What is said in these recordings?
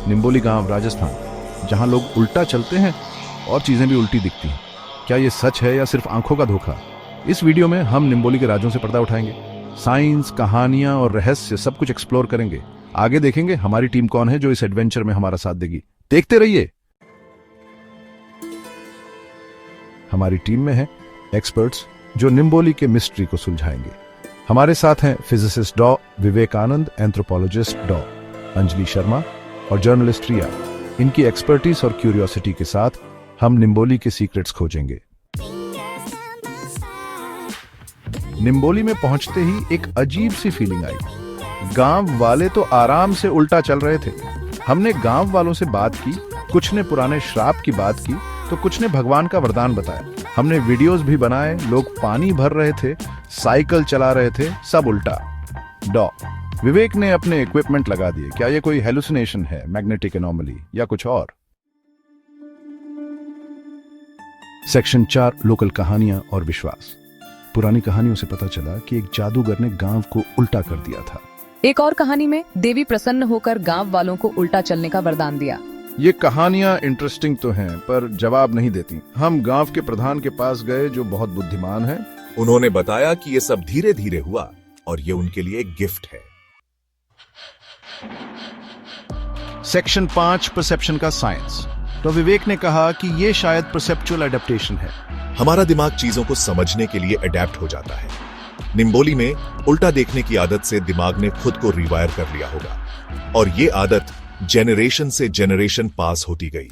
निम्बोली गांव, राजस्थान, जहां लोग उल्टा चलते हैं और चीजें भी उल्टी दिखती हैं। क्या ये सच है या सिर्फ आंखों का धोखा? इस वीडियो में हम निम्बोली के राजों से पर्दा उठाएंगे। साइंस, कहानियां और रहस्य सब कुछ एक्सप्लोर करेंगे। आगे देखेंगे हमारी टीम कौन है जो इस एडवेंचर में हमारा साथ देगी। देखते रहिए। हमारी टीम में है एक्सपर्ट्स जो निम्बोली के मिस्ट्री को सुलझाएंगे। हमारे साथ हैं फिजिसिस्ट डॉ विवेकानंद, एंथ्रोपोलॉजिस्ट डॉ अंजलि शर्मा और जर्नलिस्ट रिया। इनकी एक्सपर्टीज और क्यूरियोसिटी के साथ हम निम्बोली के सीक्रेट्स खोजेंगे। निम्बोली में पहुंचते ही एक अजीब सी फीलिंग आई। गांव वाले तो आराम से उल्टा चल रहे थे। हमने गांव वालों से बात की, कुछ ने पुराने श्राप की बात की तो कुछ ने भगवान का वरदान बताया। हमने वीडियोस भी बनाए, लोग पानी भर रहे थे, साइकिल चला रहे थे, सब उल्टा। डॉ विवेक ने अपने इक्विपमेंट लगा दिए। क्या ये कोई हेलुसिनेशन है, मैग्नेटिक एनोमली या कुछ और? सेक्शन 4, लोकल कहानियां और विश्वास। पुरानी कहानियों से पता चला कि एक जादूगर ने गांव को उल्टा कर दिया था। एक और कहानी में देवी प्रसन्न होकर गांव वालों को उल्टा चलने का वरदान दिया। ये कहानियां इंटरेस्टिंग तो हैं, पर जवाब नहीं देती। हम गांव के प्रधान के पास गए जो बहुत बुद्धिमान है। उन्होंने बताया कि ये सब धीरे धीरे हुआ और ये उनके लिए एक गिफ्ट है। सेक्शन 5, परसेप्शन का साइंस। तो विवेक ने कहा कि ये शायद परसेप्चुअल एडेप्टेशन है। हमारा दिमाग चीजों को समझने के लिए अडेप्ट हो जाता है। निम्बोली में उल्टा देखने की आदत से दिमाग ने खुद को रिवायर कर लिया होगा और ये आदत जेनरेशन से जेनरेशन पास होती गई।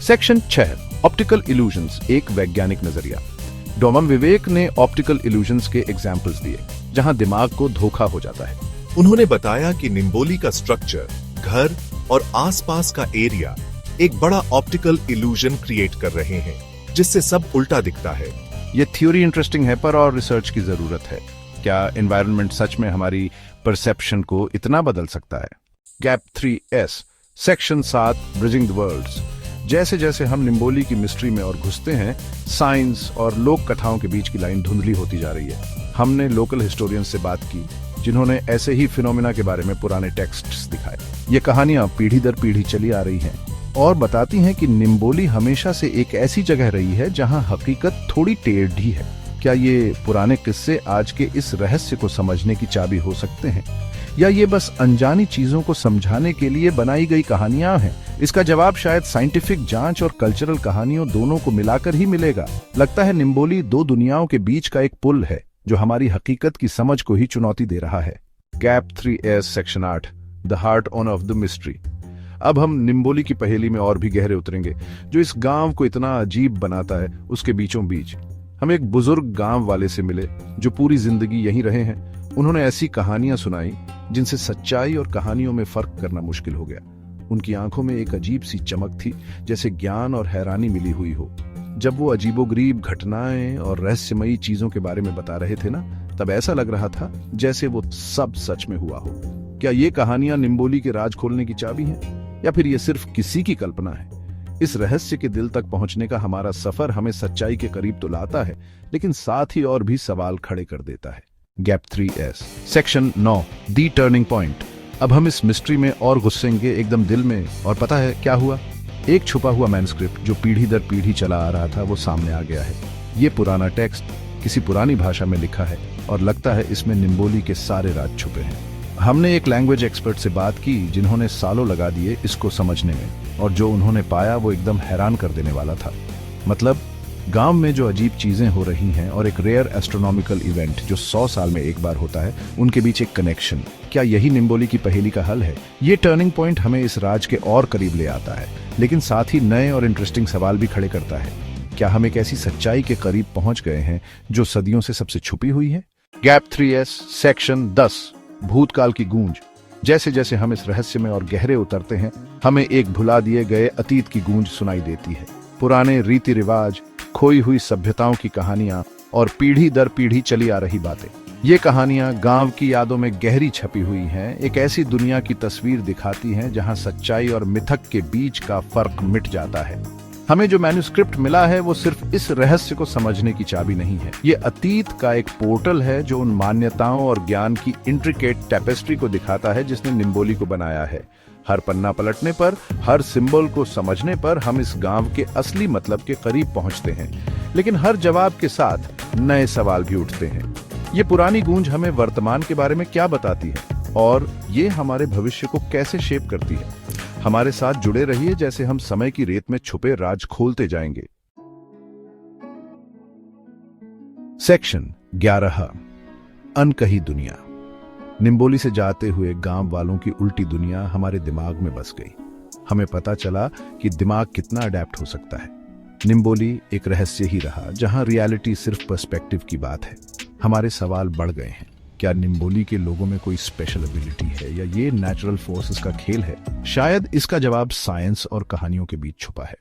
सेक्शन 6, ऑप्टिकल इल्यूजन्स, एक वैज्ञानिक नजरिया। डॉमम विवेक ने ऑप्टिकल इल्यूजन्स के एग्जाम्पल्स दिए जहां दिमाग को धोखा हो जाता है। उन्होंने बताया कि निम्बोली का स्ट्रक्चर, घर और आसपास का एरिया एक बड़ा ऑप्टिकल इल्यूजन क्रिएट कर रहे हैं जिससे सब उल्टा दिखता है। ये थ्योरी इंटरेस्टिंग है, पर और रिसर्च की जरूरत है। क्या एनवायरनमेंट सच में हमारी परसेप्शन को इतना बदल सकता है? Gap 3S, section 7, bridging the worlds. जैसे जैसे हम निम्बोली की मिस्ट्री में और घुसते हैं, साइंस और लोक कथाओं के बीच की लाइन धुंधली होती जा रही है। हमने लोकल हिस्टोरियंस से बात की जिन्होंने ऐसे ही फिनोमिना के बारे में पुराने टेक्स्ट्स दिखाए। ये कहानियां पीढ़ी दर पीढ़ी चली आ रही हैं और बताती हैं कि निम्बोली हमेशा से एक ऐसी जगह रही है जहां हकीकत थोड़ी टेढ़ी है। क्या ये पुराने किस्से आज के इस रहस्य को समझने की चाबी हो सकते हैं, या ये बस अनजानी चीजों को समझाने के लिए बनाई गई कहानियां हैं? इसका जवाब शायद साइंटिफिक जांच और कल्चरल कहानियों दोनों को मिलाकर ही मिलेगा। लगता है निम्बोली दो दुनियाओं के बीच का एक पुल है जो हमारी हकीकत की समझ को ही चुनौती दे रहा है। Gap 3S, section 8, the heart on off the mystery. अब हम निम्बोली की पहेली में और भी गहरे उतरेंगे। जो इस गांव को इतना अजीब बनाता है, उसके बीचों बीच हम एक बुजुर्ग गांव वाले से मिले जो पूरी जिंदगी यहीं रहे हैं। उन्होंने ऐसी कहानियां सुनाई जिनसे सच्चाई और कहानियों में फर्क करना मुश्किल हो गया। उनकी आंखों में एक अजीब सी चमक थी, जैसे ज्ञान और हैरानी मिली हुई हो। जब वो अजीबोगरीब घटनाएं और रहस्यमयी चीजों के बारे में बता रहे थे ना, तब ऐसा लग रहा था जैसे वो सब सच में हुआ हो। क्या ये कहानियां निम्बोली के राज खोलने की चाबी हैं, या फिर ये सिर्फ किसी की कल्पना है? इस रहस्य के दिल तक पहुंचने का हमारा सफर हमें सच्चाई के करीब तो लाता है, लेकिन साथ ही और भी सवाल खड़े कर देता है। गैप 3S, सेक्शन 9, दी टर्निंग पॉइंट। अब हम इस मिस्ट्री में और घुसेंगे एकदम दिल में। और पता है क्या हुआ? एक छुपा हुआ मैन्युस्क्रिप्ट जो पीढ़ी दर पीढ़ी चला आ रहा था, वो सामने आ गया है। ये पुराना टेक्स्ट किसी पुरानी भाषा में लिखा है और लगता है इसमें निम्बोली के सारे राज छुपे हैं। हमने एक लैंग्वेज एक्सपर्ट से बात की जिन्होंने सालों लगा दिए इसको समझने में, और जो उन्होंने पाया वो एकदम हैरान कर देने वाला था। मतलब गांव में जो अजीब चीजें हो रही हैं और एक रेयर एस्ट्रोनॉमिकल इवेंट जो 100 साल में एक बार होता है, उनके बीच एक कनेक्शन। क्या यही निम्बोली की पहेली का हल है? ये टर्निंग पॉइंट हमें इस राज के और करीब ले आता है, लेकिन साथ ही नए और इंटरेस्टिंग सवाल भी खड़े करता है। क्या हम एक ऐसी सच्चाई के करीब पहुंच गए हैं जो सदियों से सबसे छुपी हुई है? गैप 3S, सेक्शन 10, भूतकाल की गूंज। जैसे जैसे हम इस रहस्य में और गहरे उतरते हैं, हमें एक भुला दिए गए अतीत की गूंज सुनाई देती है। पुराने रीति रिवाज, खोई हुई सभ्यताओं की कहानियां और पीढ़ी दर पीढ़ी चली आ रही बातें। ये कहानियां गांव की यादों में गहरी छपी हुई हैं, एक ऐसी दुनिया की तस्वीर दिखाती हैं जहां सच्चाई और मिथक के बीच का फर्क मिट जाता है। हमें जो मैन्युस्क्रिप्ट मिला है वो सिर्फ इस रहस्य को समझने की चाबी नहीं है, ये अतीत का एक पोर्टल है जो उन मान्यताओं और ज्ञान की इंट्रिकेट टेपेस्ट्री को दिखाता है जिसने निम्बोली को बनाया है। हर पन्ना पलटने पर, हर सिंबल को समझने पर हम इस गांव के असली मतलब के करीब पहुंचते हैं, लेकिन हर जवाब के साथ नए सवाल भी उठते हैं। ये पुरानी गूंज हमें वर्तमान के बारे में क्या बताती है और ये हमारे भविष्य को कैसे शेप करती है? हमारे साथ जुड़े रहिए जैसे हम समय की रेत में छुपे राज खोलते जाएंगे। सेक्शन 11, अनकही दुनिया। निम्बोली से जाते हुए गांव वालों की उल्टी दुनिया हमारे दिमाग में बस गई। हमें पता चला कि दिमाग कितना अडेप्ट हो सकता है। निम्बोली एक रहस्य ही रहा जहां रियलिटी सिर्फ पर्सपेक्टिव की बात है। हमारे सवाल बढ़ गए हैं, क्या निम्बोली के लोगों में कोई स्पेशल एबिलिटी है या ये नेचुरल फोर्सेस का खेल है? शायद इसका जवाब साइंस और कहानियों के बीच छुपा है।